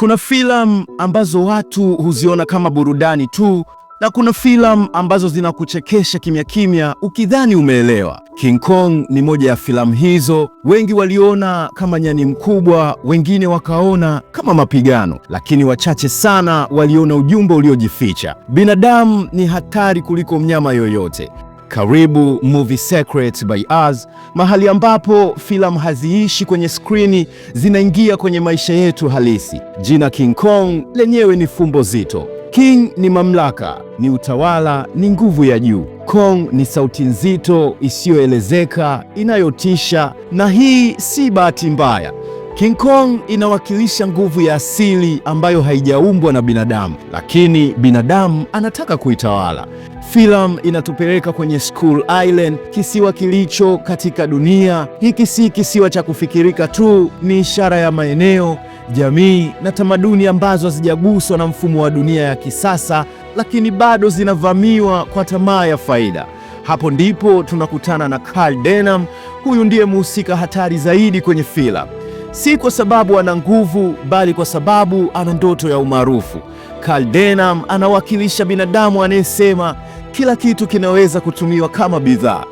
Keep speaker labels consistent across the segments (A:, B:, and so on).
A: Kuna filamu ambazo watu huziona kama burudani tu, na kuna filamu ambazo zinakuchekesha kimya kimya ukidhani umeelewa. King Kong ni moja ya filamu hizo. Wengi waliona kama nyani mkubwa, wengine wakaona kama mapigano, lakini wachache sana waliona ujumbe uliojificha. Binadamu ni hatari kuliko mnyama yoyote. Karibu Movie Secrets by Us, mahali ambapo filamu haziishi kwenye skrini, zinaingia kwenye maisha yetu halisi. Jina King Kong lenyewe ni fumbo zito. King ni mamlaka, ni utawala, ni nguvu ya juu. Kong ni sauti nzito isiyoelezeka, inayotisha, na hii si bahati mbaya. King Kong inawakilisha nguvu ya asili ambayo haijaumbwa na binadamu, lakini binadamu anataka kuitawala. Filamu inatupeleka kwenye Skull Island, kisiwa kilicho katika dunia. Hiki si kisiwa cha kufikirika tu, ni ishara ya maeneo, jamii na tamaduni ambazo hazijaguswa na mfumo wa dunia ya kisasa, lakini bado zinavamiwa kwa tamaa ya faida. Hapo ndipo tunakutana na Carl Denham. Huyu ndiye mhusika hatari zaidi kwenye filamu, si kwa sababu ana nguvu, bali kwa sababu ana ndoto ya umaarufu. Carl Denham anawakilisha binadamu anayesema kila kitu kinaweza kutumiwa kama bidhaa.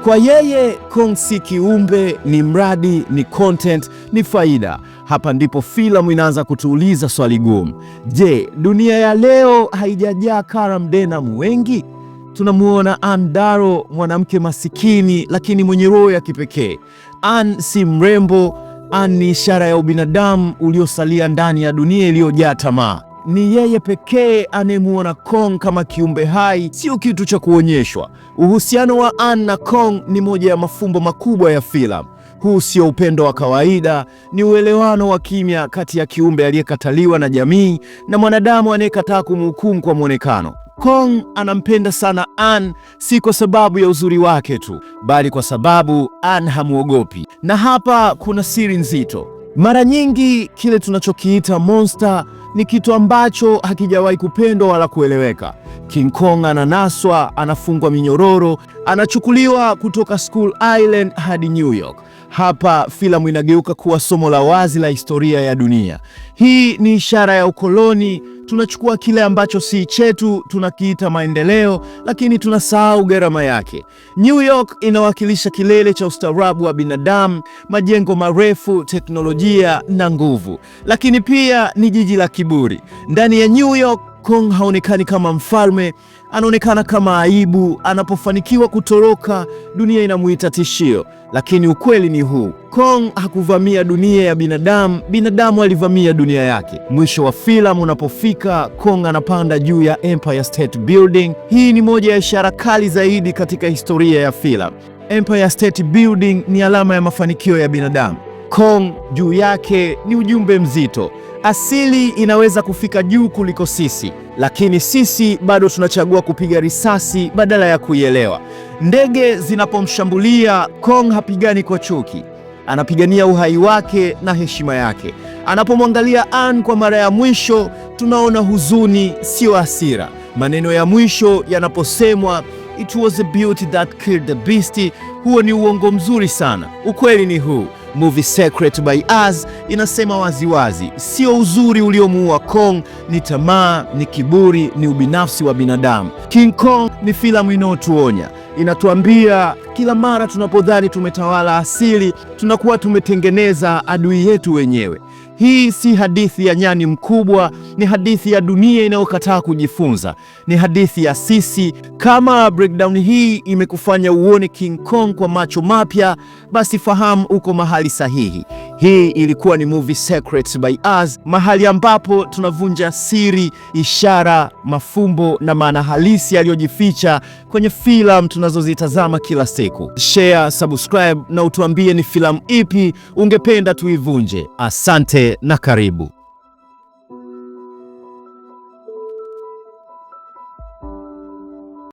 A: Kwa yeye, Kong si kiumbe, ni mradi, ni content, ni faida. Hapa ndipo filamu inaanza kutuuliza swali gumu. Je, dunia ya leo haijajaa Carl Denham wengi? Tunamuona Anne Darrow, mwanamke masikini lakini mwenye roho ya kipekee. Anne si mrembo, Anne ni ishara ya ubinadamu uliosalia ndani ya dunia iliyojaa tamaa. Ni yeye pekee anayemuona Kong kama kiumbe hai, sio kitu cha kuonyeshwa. Uhusiano wa Anne na Kong ni moja ya mafumbo makubwa ya filamu. Huu sio upendo wa kawaida, ni uelewano wa kimya kati ya kiumbe aliyekataliwa na jamii na mwanadamu anayekataa kumhukumu kwa mwonekano. Kong anampenda sana Anne, si kwa sababu ya uzuri wake tu, bali kwa sababu Anne hamuogopi. Na hapa kuna siri nzito. Mara nyingi kile tunachokiita monster ni kitu ambacho hakijawahi kupendwa wala kueleweka. King Kong ananaswa, anafungwa minyororo, anachukuliwa kutoka Skull Island hadi New York. Hapa filamu inageuka kuwa somo la wazi la historia ya dunia. Hii ni ishara ya ukoloni. Tunachukua kile ambacho si chetu, tunakiita maendeleo, lakini tunasahau gharama yake. New York inawakilisha kilele cha ustaarabu wa binadamu, majengo marefu, teknolojia na nguvu, lakini pia ni jiji la kiburi. Ndani ya New York, Kong haonekani kama mfalme, anaonekana kama aibu. Anapofanikiwa kutoroka, dunia inamuita tishio. Lakini ukweli ni huu: Kong hakuvamia dunia ya binadamu, binadamu alivamia dunia yake. Mwisho wa filamu unapofika, Kong anapanda juu ya Empire State Building. Hii ni moja ya ishara kali zaidi katika historia ya filamu. Empire State Building ni alama ya mafanikio ya binadamu. Kong juu yake ni ujumbe mzito. Asili inaweza kufika juu kuliko sisi, lakini sisi bado tunachagua kupiga risasi badala ya kuielewa. Ndege zinapomshambulia, Kong hapigani kwa chuki, anapigania uhai wake na heshima yake. Anapomwangalia Anne kwa mara ya mwisho, tunaona huzuni, sio hasira. Maneno ya mwisho yanaposemwa, "It was a beauty that killed the beast," huo ni uongo mzuri sana. Ukweli ni huu: Movie Secret by Us inasema waziwazi, sio uzuri uliomuua Kong, ni tamaa, ni kiburi, ni ubinafsi wa binadamu. King Kong ni filamu inayotuonya, inatuambia kila mara tunapodhani tumetawala asili, tunakuwa tumetengeneza adui yetu wenyewe. Hii si hadithi ya nyani mkubwa, ni hadithi ya dunia inayokataa kujifunza. Ni hadithi ya sisi. Kama breakdown hii imekufanya uone King Kong kwa macho mapya, basi fahamu uko mahali sahihi. Hii ilikuwa ni Movie Secrets by Us, mahali ambapo tunavunja siri, ishara, mafumbo na maana halisi yaliyojificha kwenye filamu tunazozitazama kila siku. Share, subscribe na utuambie ni filamu ipi ungependa tuivunje. Asante na karibu.